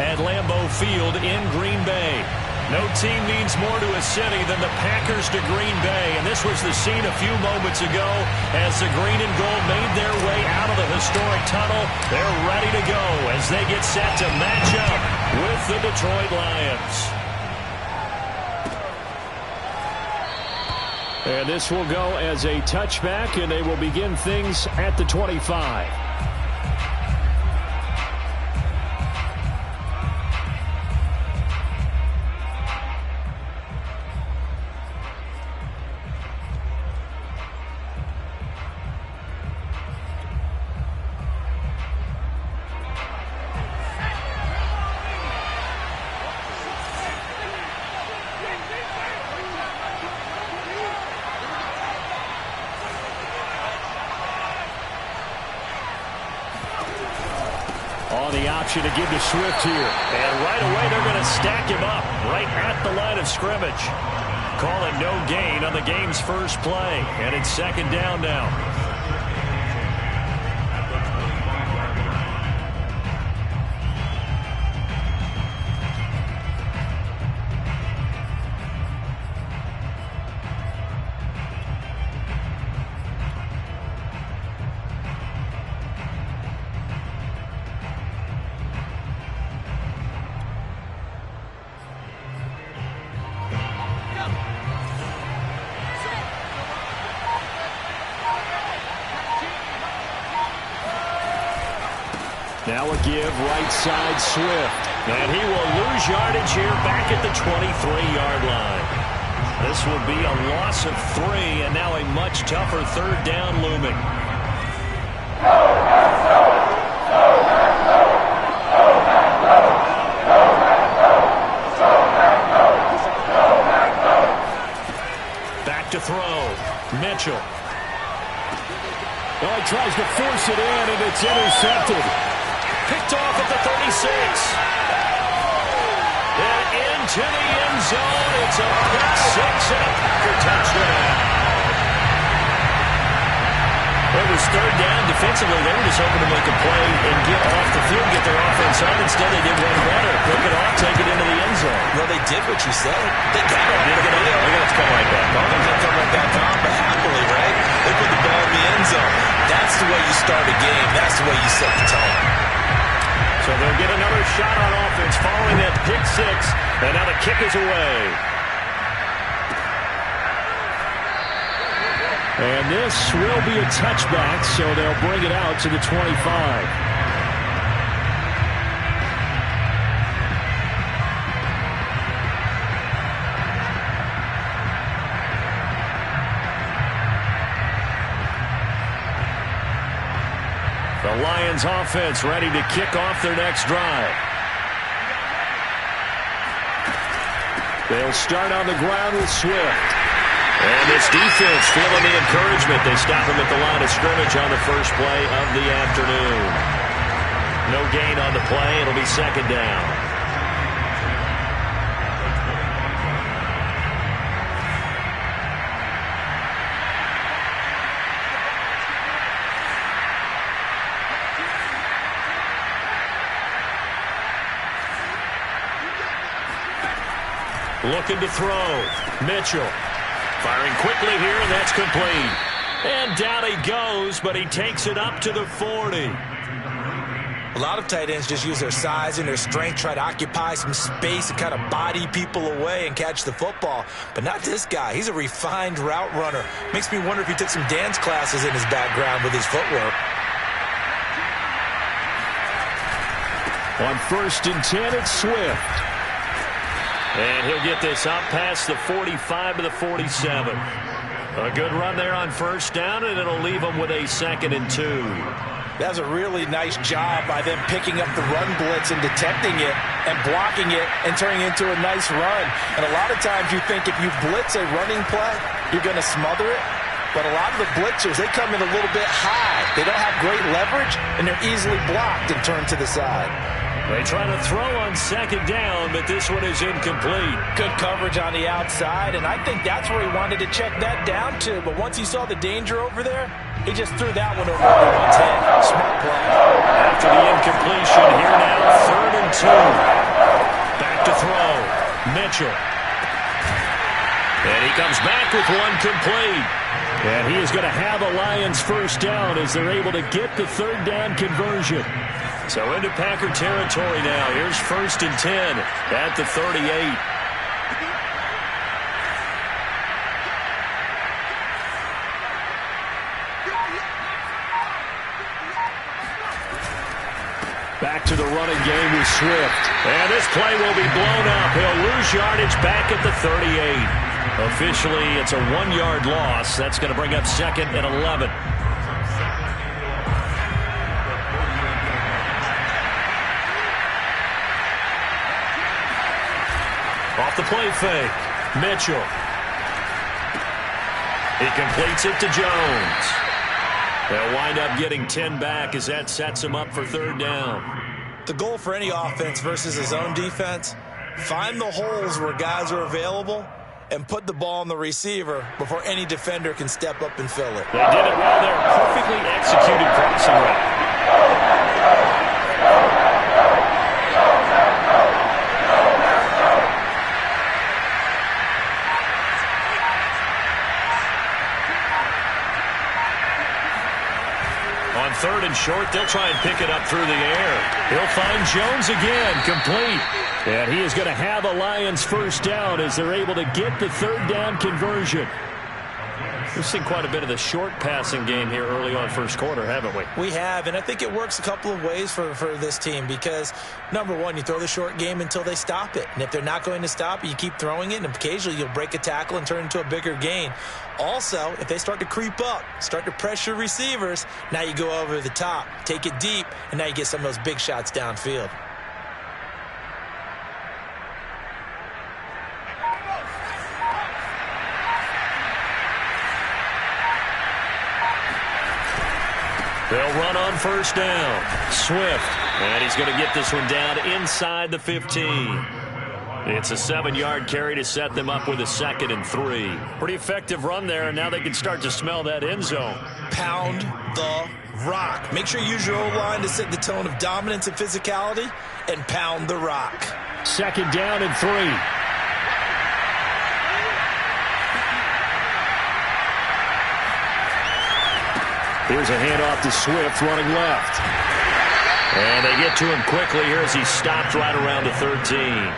at Lambeau Field in Green Bay. No team means more to a city than the Packers to Green Bay, and this was the scene a few moments ago as the green and gold made their way out of the historic tunnel. They're ready to go as they get set to match up with the Detroit Lions. And this will go as a touchback, and they will begin things at the 25. The option to give to Swift here. And right away they're going to stack him up right at the line of scrimmage. Call it no gain on the game's first play. And it's second down now. Now a give right side Swift. And he will lose yardage here back at the 23-yard line. This will be a loss of 3 and now a much tougher third down looming. Back to throw. Mitchell. Oh, he tries to force it in and it's intercepted. Picked off at the 36. And into the end zone. It's a pick 6 and a Packer touchdown. It was third down. Defensively, they were just hoping to make a play and get off the field, get their offense on. Instead, they did one better. Pick it off, take it into the end zone. Well, they did what you said. They got it. They're going to come right back. They're going to come right back on, but happily, right? They put the ball in the end zone. That's the way you start a game. That's the way you set the tone. So they'll get another shot on offense following that pick 6, and now the kick is away. And this will be a touchback, so they'll bring it out to the 25. The Lions offense ready to kick off their next drive. They'll start on the ground with Swift. And this defense feeling the encouragement. They stop him at the line of scrimmage on the first play of the afternoon. No gain on the play. It'll be second down. Looking to throw. Mitchell. Firing quickly here, and that's complete. And down he goes, but he takes it up to the 40. A lot of tight ends just use their size and their strength, try to occupy some space and kind of body people away and catch the football. But not this guy. He's a refined route runner. Makes me wonder if he took some dance classes in his background with his footwork. On 1st and 10, it's Swift. And he'll get this up past the 45 to the 47. A good run there on first down, and it'll leave them with a 2nd and 2. That was a really nice job by them picking up the run blitz and detecting it and blocking it and turning it into a nice run. And a lot of times you think if you blitz a running play, you're going to smother it. But a lot of the blitzers, they come in a little bit high. They don't have great leverage, and they're easily blocked and turned to the side. They try to throw on 2nd down, but this one is incomplete. Good coverage on the outside, and I think that's where he wanted to check that down to. But once he saw the danger over there, he just threw that one over everyone's head. Smart play. After the incompletion, here now, 3rd and 2. Mitchell. And he comes back with one complete. And he is going to have a Lions first down as they're able to get the third down conversion. So into Packer territory now. Here's 1st and 10 at the 38. Back to the running game with Swift. And this play will be blown up. He'll lose yardage back at the 38. Officially, it's a 1-yard loss. That's going to bring up 2nd and 11. Off the play fake. Mitchell. He completes it to Jones. They'll wind up getting 10 back as that sets him up for third down. The goal for any offense versus his own defense, find the holes where guys are available and put the ball on the receiver before any defender can step up and fill it. They did it well there. Perfectly executed crossing route. On 3rd and short, they'll try and pick it up through the air. He'll find Jones again, complete. And he is going to have a Lions first down as they're able to get the third down conversion. We've seen quite a bit of the short passing game here early on first quarter, haven't we? We have, and I think it works a couple of ways for this team because, number one, you throw the short game until they stop it. And if they're not going to stop it, you keep throwing it, and occasionally you'll break a tackle and turn it into a bigger gain. Also, if they start to creep up, start to pressure receivers, now you go over the top, take it deep, and now you get some of those big shots downfield. They'll run on first down. Swift. And he's going to get this one down inside the 15. It's a 7-yard carry to set them up with a 2nd and 3. Pretty effective run there, and now they can start to smell that end zone. Pound the rock. Make sure you use your O-line to set the tone of dominance and physicality, and pound the rock. 2nd down and 3. Here's a handoff to Swift running left. And they get to him quickly here as he stopped right around the 13.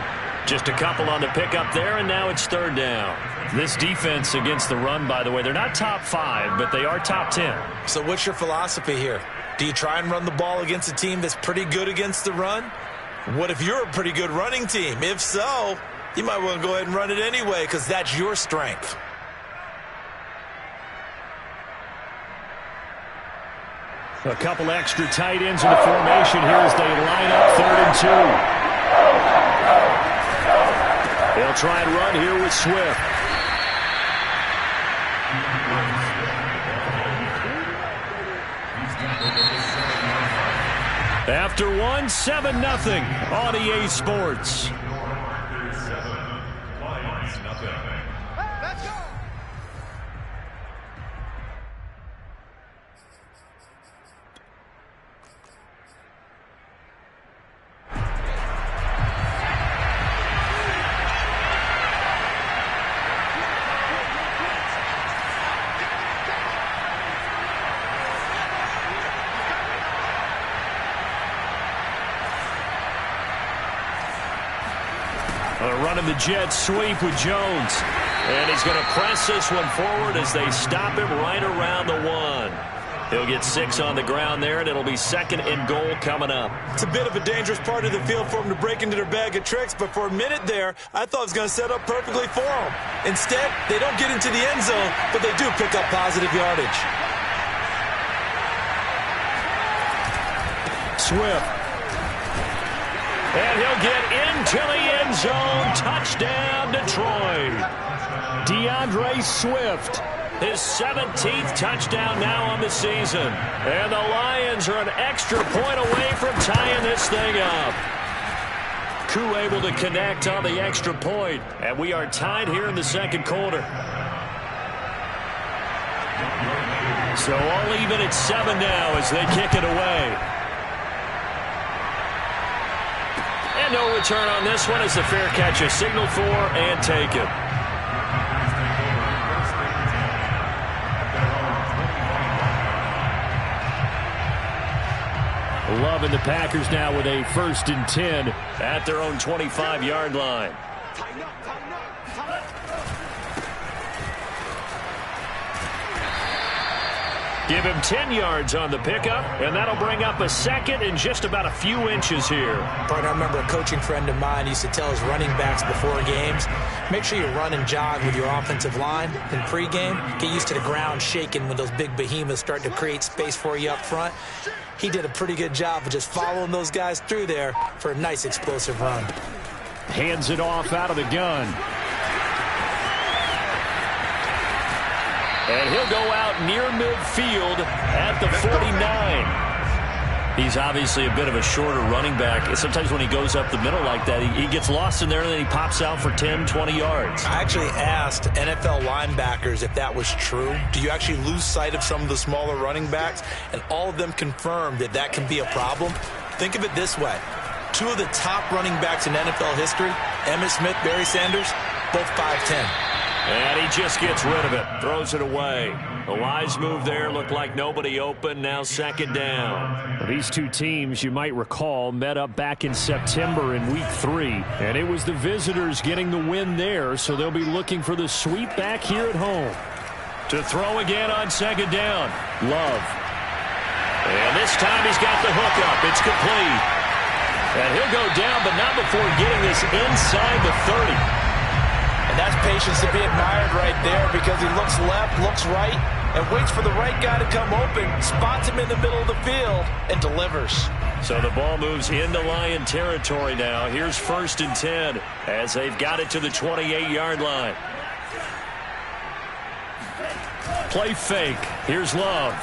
Just a couple on the pickup there, and now it's third down. This defense against the run, by the way, they're not top 5, but they are top 10. So what's your philosophy here? Do you try and run the ball against a team that's pretty good against the run? What if you're a pretty good running team? If so, you might want to go ahead and run it anyway because that's your strength. A couple extra tight ends in the formation here as they line up 3rd and 2. They'll try and run here with Swift. After 7-0 on EA Sports. Running the jet sweep with Jones. And he's going to press this one forward as they stop him right around the 1. He'll get 6 on the ground there, and it'll be 2nd and goal coming up. It's a bit of a dangerous part of the field for them to break into their bag of tricks, but for a minute there, I thought it was going to set up perfectly for them. Instead, they don't get into the end zone, but they do pick up positive yardage. Swift. And he'll get into the end zone. Touchdown, Detroit. DeAndre Swift, his 17th touchdown now on the season. And the Lions are an extra point away from tying this thing up. Koo able to connect on the extra point. And we are tied here in the second quarter. So all even at 7 now as they kick it away. And no return on this one as the fair catch is signaled for and taken. Love and the Packers now with a 1st and 10 at their own 25-yard line. Give him 10 yards on the pickup, and that'll bring up a 2nd and just about a few inches here. Partner, I remember a coaching friend of mine used to tell his running backs before games, make sure you run and jog with your offensive line in pregame. Get used to the ground shaking when those big behemoths start to create space for you up front. He did a pretty good job of just following those guys through there for a nice explosive run. Hands it off out of the gun. And he'll go out near midfield at the 49. He's obviously a bit of a shorter running back. Sometimes when he goes up the middle like that, he gets lost in there and then he pops out for 10, 20 yards. I actually asked NFL linebackers if that was true. Do you actually lose sight of some of the smaller running backs? And all of them confirmed that that can be a problem. Think of it this way. 2 of the top running backs in NFL history, Emmitt Smith, Barry Sanders, both 5'10". And he just gets rid of it, throws it away. A wise move there, looked like nobody open, now 2nd down. These two teams, you might recall, met up back in September in Week 3. And it was the visitors getting the win there, so they'll be looking for the sweep back here at home. To throw again on 2nd down, Love. And this time he's got the hook up, it's complete. And he'll go down, but not before getting this inside the 30. And that's patience to be admired right there because he looks left, looks right, and waits for the right guy to come open, spots him in the middle of the field, and delivers. So the ball moves into Lion territory now. Here's 1st and 10 as they've got it to the 28-yard line. Play fake. Here's Love.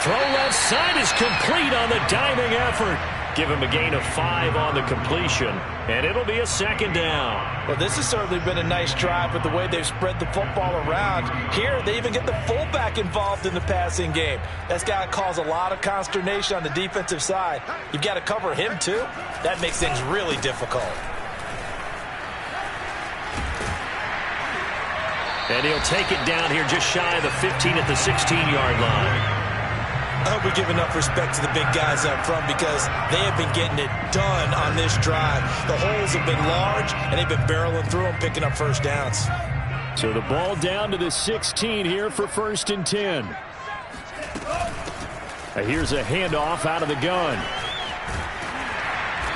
Throw left side is complete on the diving effort. Give him a gain of 5 on the completion, and it'll be a 2nd down. Well, this has certainly been a nice drive with the way they've spread the football around. Here, they even get the fullback involved in the passing game. That's got to cause a lot of consternation on the defensive side. You've got to cover him, too. That makes things really difficult. And he'll take it down here just shy of the 15 at the 16-yard line. I hope we give enough respect to the big guys up front because they have been getting it done on this drive. The holes have been large, and they've been barreling through them, picking up 1st downs. So the ball down to the 16 here for 1st and 10. Here's a handoff out of the gun.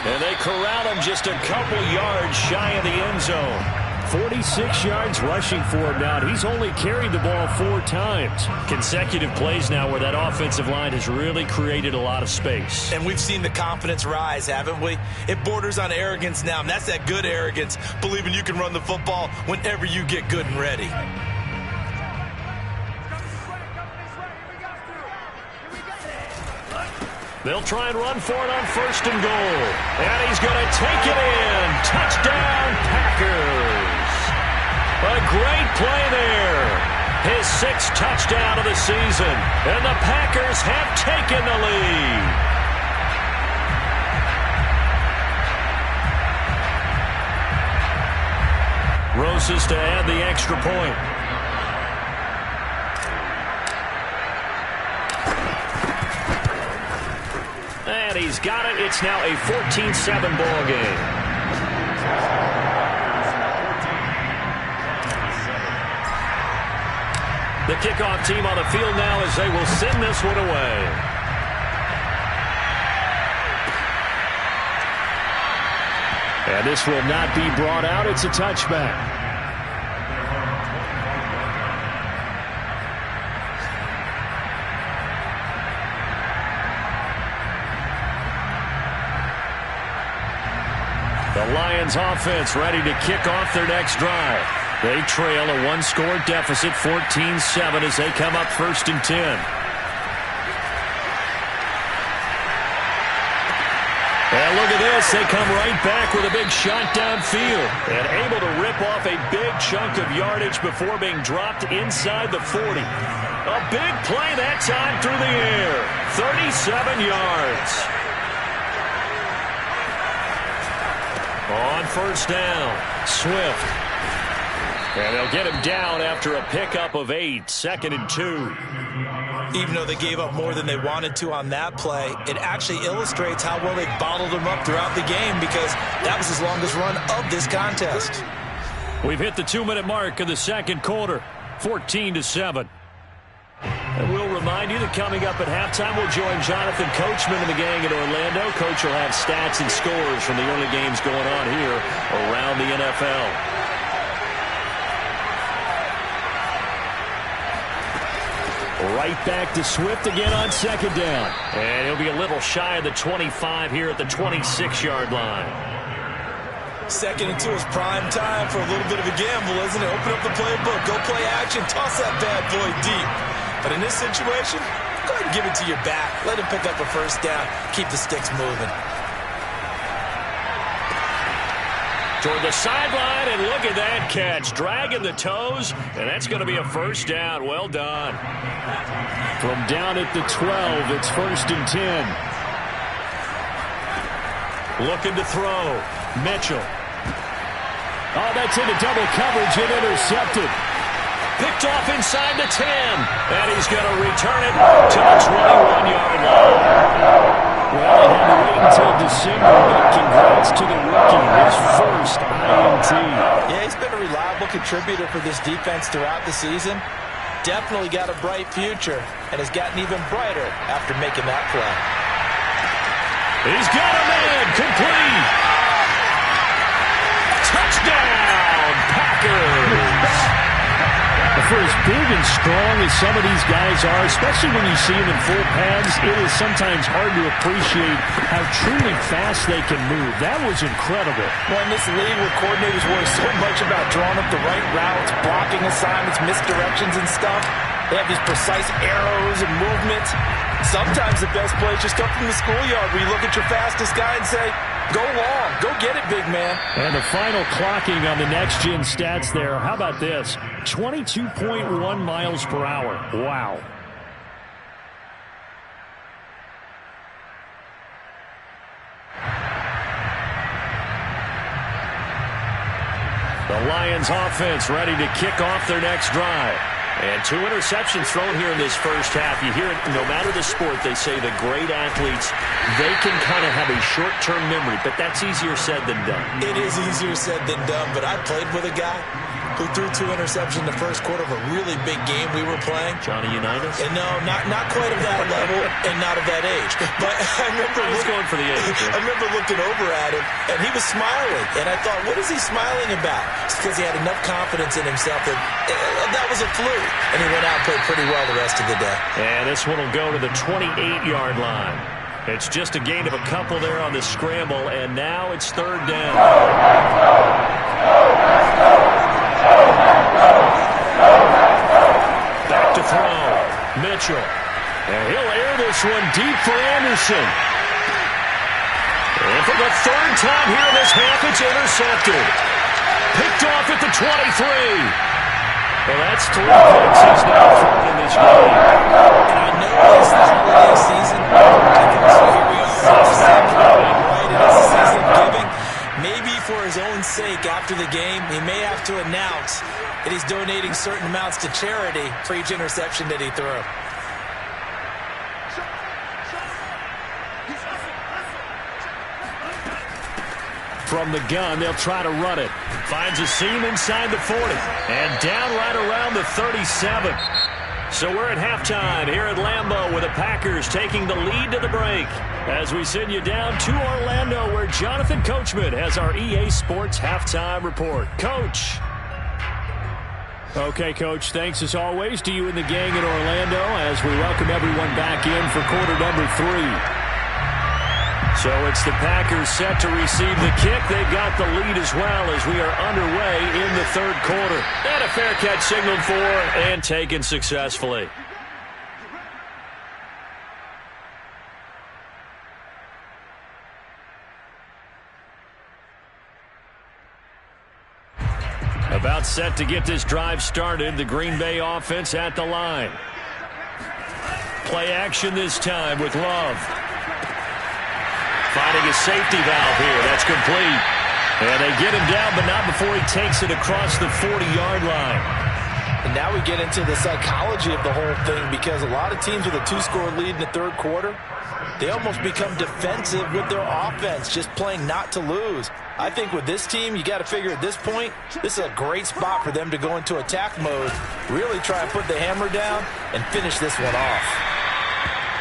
And they corral him just a couple yards shy of the end zone. 46 yards rushing for him now. He's only carried the ball 4 times. Consecutive plays now where that offensive line has really created a lot of space. And we've seen the confidence rise, haven't we? It borders on arrogance now, and that's that good arrogance, believing you can run the football whenever you get good and ready. They'll try and run for it on 1st and goal. And he's going to take it in. Touchdown, Packers. A great play there. His 6th touchdown of the season. And the Packers have taken the lead. Roses to add the extra point. And he's got it. It's now a 14-7 ball game. The kickoff team on the field now as they will send this one away. And this will not be brought out. It's a touchback. The Lions offense ready to kick off their next drive. They trail a 1-score deficit, 14-7, as they come up 1st and 10. And look at this. They come right back with a big shot downfield and able to rip off a big chunk of yardage before being dropped inside the 40. A big play that time through the air. 37 yards. On first down, Swift. And they'll get him down after a pickup of 8, 2nd and 2. Even though they gave up more than they wanted to on that play, it actually illustrates how well they bottled them up throughout the game because that was his longest run of this contest. We've hit the 2-minute mark of the second quarter, 14-7. And we'll remind you that coming up at halftime, we'll join Jonathan Coachman and the gang in Orlando. Coach will have stats and scores from the early games going on here around the NFL. Right back to Swift again on second down. And he'll be a little shy of the 25 here at the 26-yard line. 2nd and 2 is prime time for a little bit of a gamble, isn't it? Open up the playbook, go play action, toss that bad boy deep. But in this situation, go ahead and give it to your back. Let him pick up a first down. Keep the sticks moving. Toward the sideline, and look at that catch. Dragging the toes, and that's going to be a first down. Well done. From down at the 12, it's 1st and 10. Looking to throw. Mitchell. Oh, that's into double coverage and intercepted. Picked off inside the 10. And he's going to return it to the 21-yard line. Well, he had to wait until December, but congrats to the rookie, his first INT. Yeah, he's been a reliable contributor for this defense throughout the season. Definitely got a bright future and has gotten even brighter after making that play. He's got a man, complete. Touchdown, Packers. For as big and strong as some of these guys are, especially when you see them in full pads, it is sometimes hard to appreciate how truly fast they can move. That was incredible. Well, in this league where coordinators worry so much about drawing up the right routes, blocking assignments, misdirections and stuff, they have these precise arrows and movements. Sometimes the best plays just come from the schoolyard where you look at your fastest guy and say, go long, go get it, big man. And the final clocking on the next-gen stats there. How about this? 22.1 miles per hour. Wow. The Lions offense ready to kick off their next drive. And 2 interceptions thrown here in this first half. You hear it, no matter the sport, they say the great athletes, they can kind of have a short-term memory, but that's easier said than done. It is easier said than done, but I played with a guy who threw 2 interceptions in the first quarter of a really big game we were playing. Johnny Unitas? And no, not quite of that level and not of that age. But I remember going for the age. I remember looking over at him, and he was smiling. And I thought, what is he smiling about? It's because he had enough confidence in himself that that was a fluke. And he went out and played pretty well the rest of the day. And this one will go to the 28-yard line. It's just a gain of a couple there on the scramble, and now it's 3rd down. Back to throw. Mitchell. And he'll air this one deep for Anderson. And for the 3rd time here in this half, it's intercepted. Picked off at the 23. Well, that's 3 picks he's now thrown in this game. And I know it's the holiday season. So here we are. Right, it is the season of giving. Maybe for his own sake, after the game, he may have to announce that he's donating certain amounts to charity for each interception that he threw. From the gun, they'll try to run it. Finds a seam inside the 40. And down right around the 37. So we're at halftime here at Lambeau with the Packers taking the lead to the break. As we send you down to Orlando where Jonathan Coachman has our EA Sports halftime report. Coach. Okay, Coach, thanks as always to you and the gang in Orlando as we welcome everyone back in for quarter number 3. So it's the Packers set to receive the kick. They've got the lead as well as we are underway in the 3rd quarter. And a fair catch signaled for and taken successfully. About set to get this drive started. The Green Bay offense at the line. Play action this time with Love. Finding a safety valve here. That's complete. And they get him down, but not before he takes it across the 40-yard line. And now we get into the psychology of the whole thing, because a lot of teams with a 2-score lead in the third quarter, they almost become defensive with their offense, just playing not to lose. I think with this team, you got to figure at this point, this is a great spot for them to go into attack mode, really try and put the hammer down and finish this one off.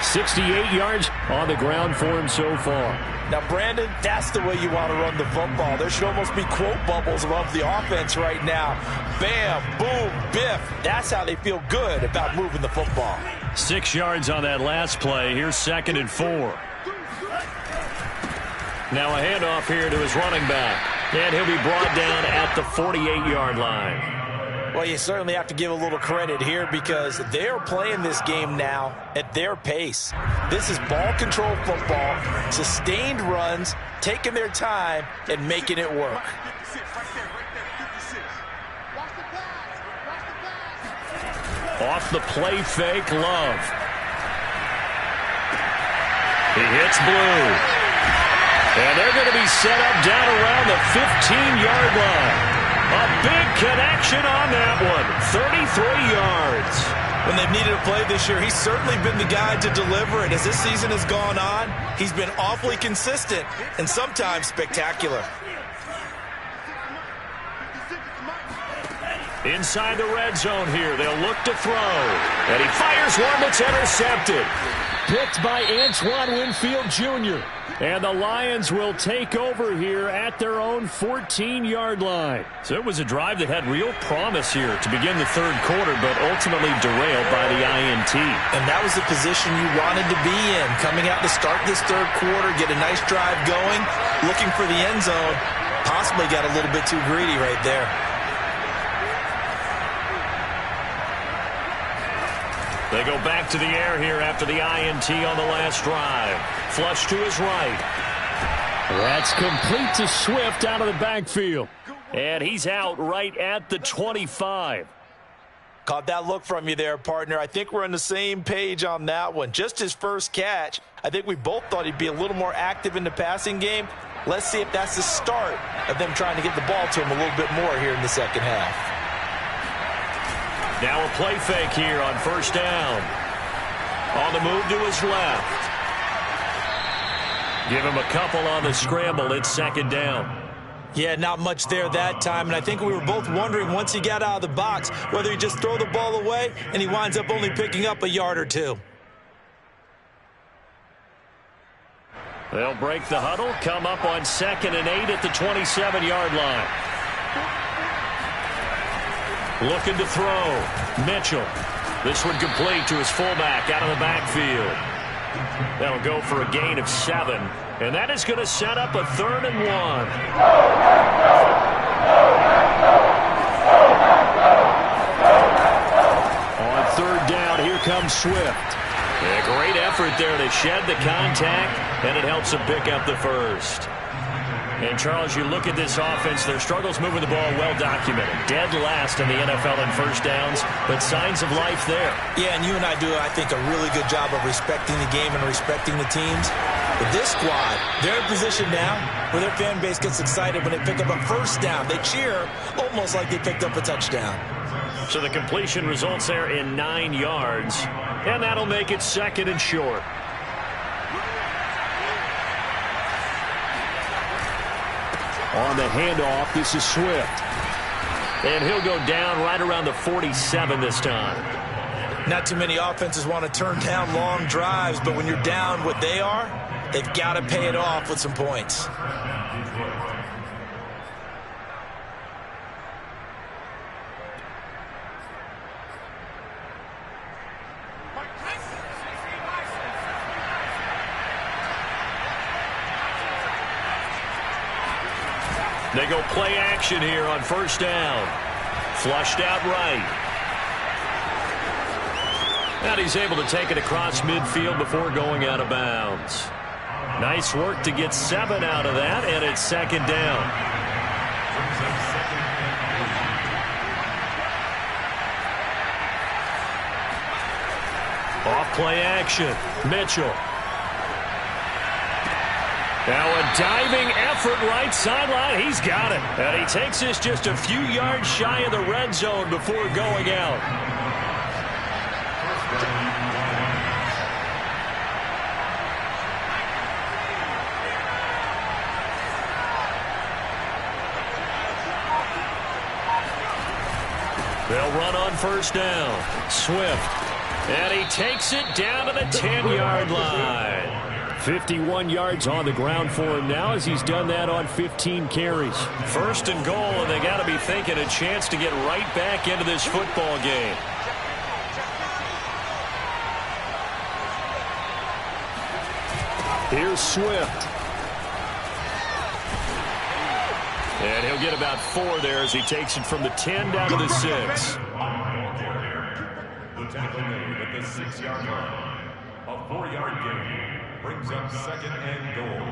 68 yards on the ground for him so far. Now, Brandon, that's the way you want to run the football. There should almost be quote bubbles above the offense right now. Bam, boom, biff. That's how they feel good about moving the football. 6 yards on that last play. Here's 2nd and 4. Now a handoff here to his running back. And he'll be brought down at the 48-yard line. Well, you certainly have to give a little credit here, because they're playing this game now at their pace. This is ball control football, sustained runs, taking their time and making it work. Off the play fake, Love. He hits Blue. And they're going to be set up down around the 15-yard line. A big connection on that one. 33 yards. When they've needed a play this year, he's certainly been the guy to deliver it. As this season has gone on, he's been awfully consistent and sometimes spectacular. Inside the red zone here, they'll look to throw. And he fires one that's intercepted. Picked by Antoine Winfield Jr. And the Lions will take over here at their own 14-yard line. So it was a drive that had real promise here to begin the third quarter, but ultimately derailed by the INT. And that was the position you wanted to be in. Coming out to start this third quarter, get a nice drive going, looking for the end zone. Possibly got a little bit too greedy right there. They go back to the air here after the INT on the last drive. Flush to his right. That's complete to Swift out of the backfield. And he's out right at the 25. Caught that look from you there, partner. I think we're on the same page on that one. Just his first catch. I think we both thought he'd be a little more active in the passing game. Let's see if that's the start of them trying to get the ball to him a little bit more here in the second half. Now a play fake here on first down. On the move to his left. Give him a couple on the scramble. It's 2nd down. Yeah, not much there that time, and I think we were both wondering once he got out of the box whether he just throw the ball away and he winds up only picking up a yard or two. They'll break the huddle, come up on 2nd and 8 at the 27-yard line. Looking to throw. Mitchell. This one complete to his fullback out of the backfield. That'll go for a gain of 7. And that is going to set up a 3rd and 1. On 3rd down, here comes Swift. A great effort there to shed the contact, and it helps him pick up the first. And, Charles, you look at this offense, their struggles moving the ball well documented. Dead last in the NFL in first downs, but signs of life there. Yeah, and you and I do, I think, a really good job of respecting the game and respecting the teams. But this squad, they're in position now where their fan base gets excited when they pick up a first down. They cheer almost like they picked up a touchdown. So the completion results there in 9 yards, and that'll make it 2nd and short. On the handoff, this is Swift. And he'll go down right around the 47 this time. Not too many offenses want to turn down long drives, but when you're down what they are, they've got to pay it off with some points. They go play action here on first down. Flushed out right. And he's able to take it across midfield before going out of bounds. Nice work to get 7 out of that, and it's 2nd down. Off play action. Mitchell. Now a diving effort right sideline. He's got it. And he takes this just a few yards shy of the red zone before going out. They'll run on first down. Swift. And he takes it down to the 10-yard line. 51 yards on the ground for him now as he's done that on 15 carries. First and goal, and they got to be thinking a chance to get right back into this football game. Here's Swift. And he'll get about 4 there as he takes it from the 10 down to the 6. The tackle made at the 6-yard line. A 4-yard gain brings up second and goal.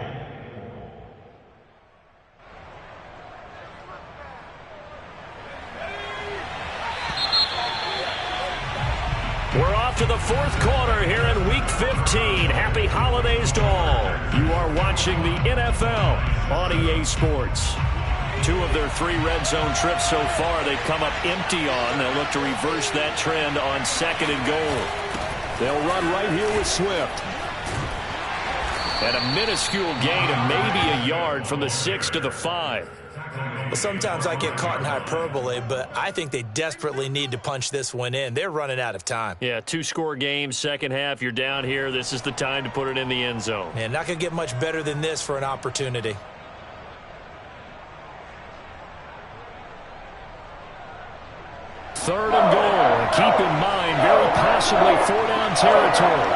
We're off to the fourth quarter here in Week 15. Happy holidays to all. You are watching the NFL on EA Sports. 2 of their 3 red zone trips so far they've come up empty on. They'll look to reverse that trend on second and goal. They'll run right here with Swift. And a minuscule gain of maybe a yard from the 6 to the 5. Well, sometimes I get caught in hyperbole, but I think they desperately need to punch this one in. They're running out of time. Yeah, 2-score game, second half, you're down here. This is the time to put it in the end zone. Man, not going to get much better than this for an opportunity. Third and goal. Keep in mind, very possibly 4-down territory.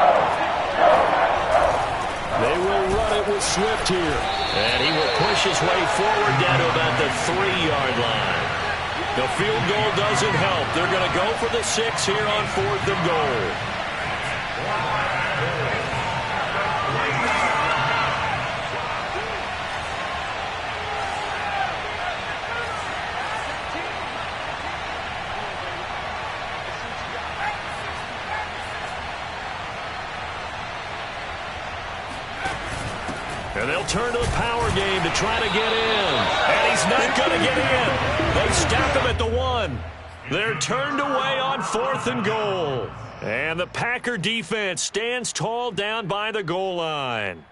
They will run it with Swift here. And he will push his way forward down to about the 3-yard line. The field goal doesn't help. They're going to go for the 6 here on 4th and goal. And they'll turn to the power game to try to get in. And he's not going to get in. They stop him at the 1. They're turned away on 4th and goal. And the Packer defense stands tall down by the goal line.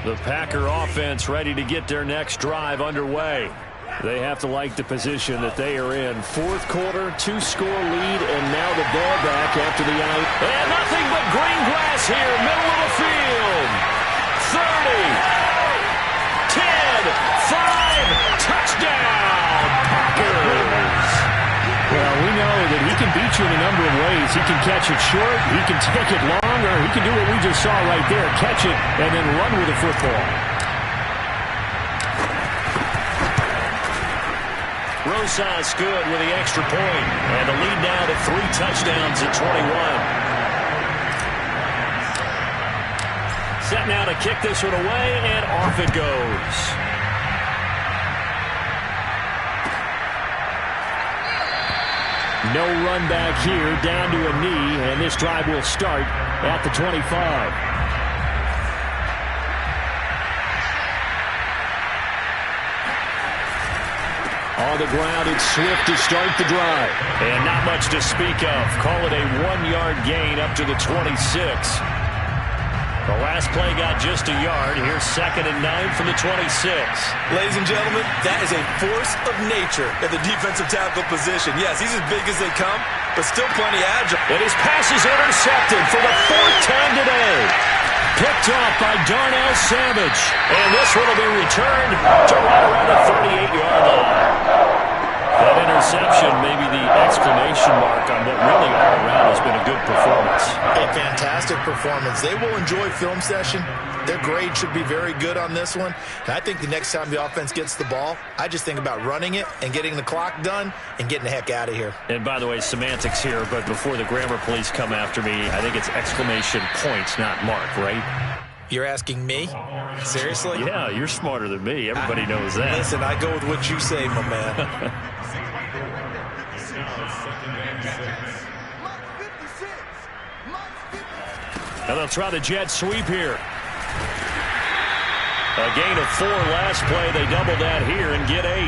The Packer offense ready to get their next drive underway. They have to like the position that they are in. 4th quarter, 2-score lead, and now the ball back after the out. And nothing but green grass here, middle of the field. 30, 10, 5, touchdown, Packers. Well, we know that he can beat you in a number of ways. He can catch it short, he can take it long, or he can do what we just saw right there, catch it and then run with the football. Rosas good with the extra point, and the lead now to 3 touchdowns at 21. Set now to kick this one away, and off it goes. No run back here, down to a knee, and this drive will start at the 25. On the ground, it's Swift to start the drive. And not much to speak of. Call it a 1-yard gain up to the 26. The last play got just a yard. Here's 2nd and 9 from the 26. Ladies and gentlemen, that is a force of nature at the defensive tackle position. Yes, he's as big as they come, but still plenty agile. And his pass is intercepted for the 4th time today. Picked off by Darnell Savage. And this one will be returned to right around the 38-yard line. That interception may be the exclamation mark on what really all around has been a good performance. A fantastic performance. They will enjoy film session. Their grade should be very good on this one. And I think the next time the offense gets the ball, I just think about running it and getting the clock done and getting the heck out of here. And by the way, semantics here, but before the grammar police come after me, I think it's exclamation points, not mark, right? You're asking me? Seriously? Yeah, you're smarter than me. Everybody knows that. Listen, I go with what you say, my man. And they'll try the jet sweep here. A gain of 4 last play. They double that here and get 8.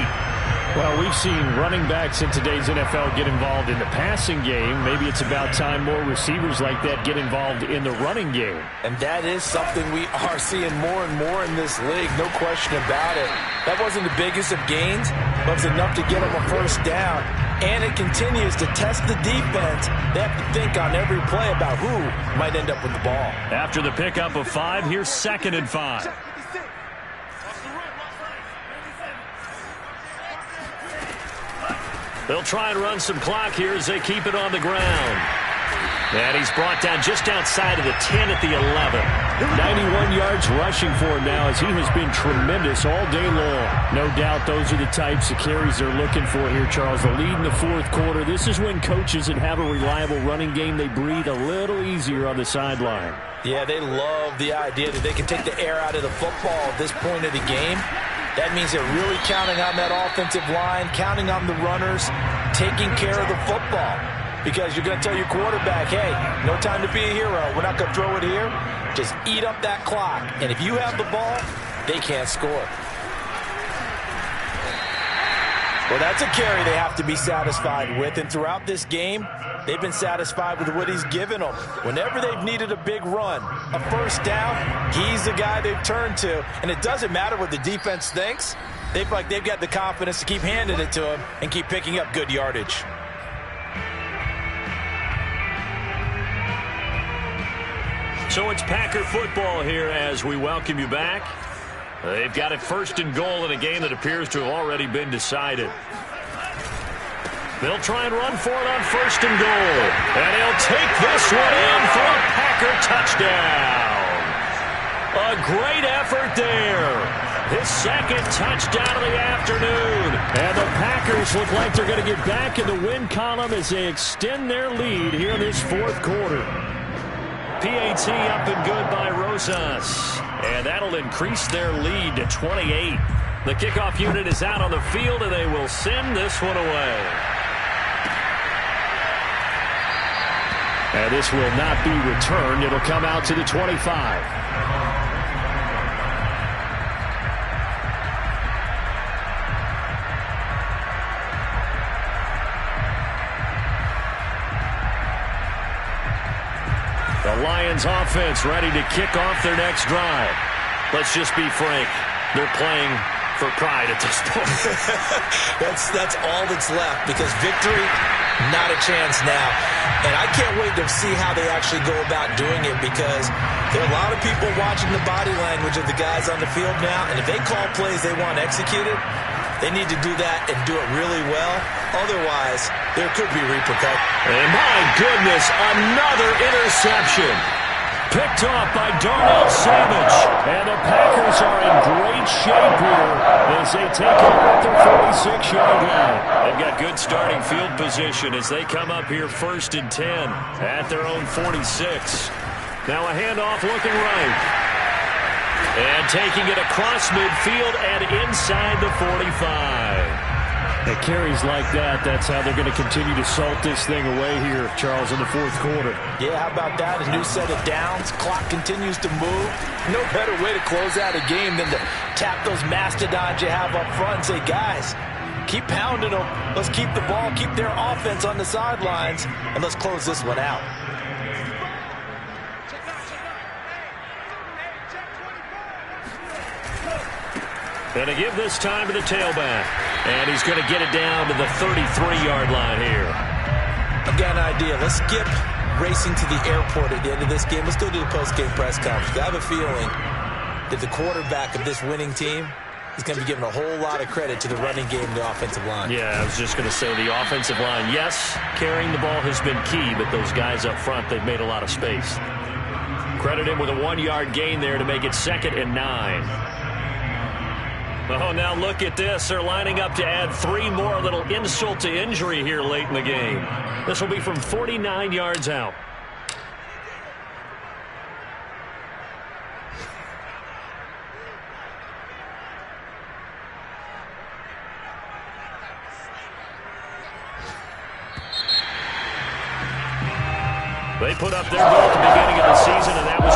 Well, we've seen running backs in today's NFL get involved in the passing game. Maybe it's about time more receivers like that get involved in the running game. And that is something we are seeing more and more in this league, no question about it. That wasn't the biggest of gains, but it was enough to get them a first down. And it continues to test the defense. They have to think on every play about who might end up with the ball. After the pickup of 5, here's 2nd and 5. They'll try and run some clock here as they keep it on the ground. And he's brought down just outside of the 10 at the 11. 91 yards rushing for him now as he has been tremendous all day long. No doubt those are the types of carries they're looking for here, Charles. The lead in the fourth quarter. This is when coaches that have a reliable running game, they breathe a little easier on the sideline. Yeah, they love the idea that they can take the air out of the football at this point of the game. That means they're really counting on that offensive line, counting on the runners, taking care of the football. Because you're going to tell your quarterback, hey, no time to be a hero. We're not going to throw it here. Just eat up that clock. And if you have the ball, they can't score. Well, that's a carry they have to be satisfied with. And throughout this game, they've been satisfied with what he's given them. Whenever they've needed a big run, a first down, he's the guy they've turned to. And it doesn't matter what the defense thinks. They feel like they've got the confidence to keep handing it to him and keep picking up good yardage. So it's Packer football here as we welcome you back. They've got it 1st and goal in a game that appears to have already been decided. They'll try and run for it on 1st and goal. And he'll take this one in for a Packer touchdown. A great effort there. His 2nd touchdown of the afternoon. And the Packers look like they're going to get back in the win column as they extend their lead here in this fourth quarter. PAT up and good by Rosas. And that'll increase their lead to 28. The kickoff unit is out on the field, and they will send this one away. And this will not be returned. It'll come out to the 25. The Lions offense ready to kick off their next drive. Let's just be frank. They're playing for pride at this point. That's all that's left because victory, not a chance now. And I can't wait to see how they actually go about doing it because there are a lot of people watching the body language of the guys on the field now. And if they call plays they want executed, they need to do that and do it really well. Otherwise, there could be repercussions. And my goodness, another interception. Picked off by Darnell Savage. And the Packers are in great shape here as they take over at their 46-yard line. They've got good starting field position as they come up here 1st and 10 at their own 46. Now a handoff looking right. And taking it across midfield and inside the 45. At carries like that, that's how they're going to continue to salt this thing away here, Charles, in the fourth quarter. Yeah, how about that? A new set of downs. Clock continues to move. No better way to close out a game than to tap those mastodons you have up front and say, guys, keep pounding them. Let's keep the ball, keep their offense on the sidelines, and let's close this one out. Going to give this time to the tailback. And he's going to get it down to the 33-yard line here. I've got an idea. Let's skip racing to the airport at the end of this game. Let's go to the post-game press conference. I have a feeling that the quarterback of this winning team is going to be given a whole lot of credit to the running game and the offensive line. Yeah, I was just going to say the offensive line, yes, carrying the ball has been key, but those guys up front, they've made a lot of space. Credit him with a 1-yard gain there to make it 2nd and 9. Oh, now look at this. They're lining up to add 3 more, a little insult to injury here late in the game. This will be from 49 yards out. They put up their goal at the beginning of the season, and that was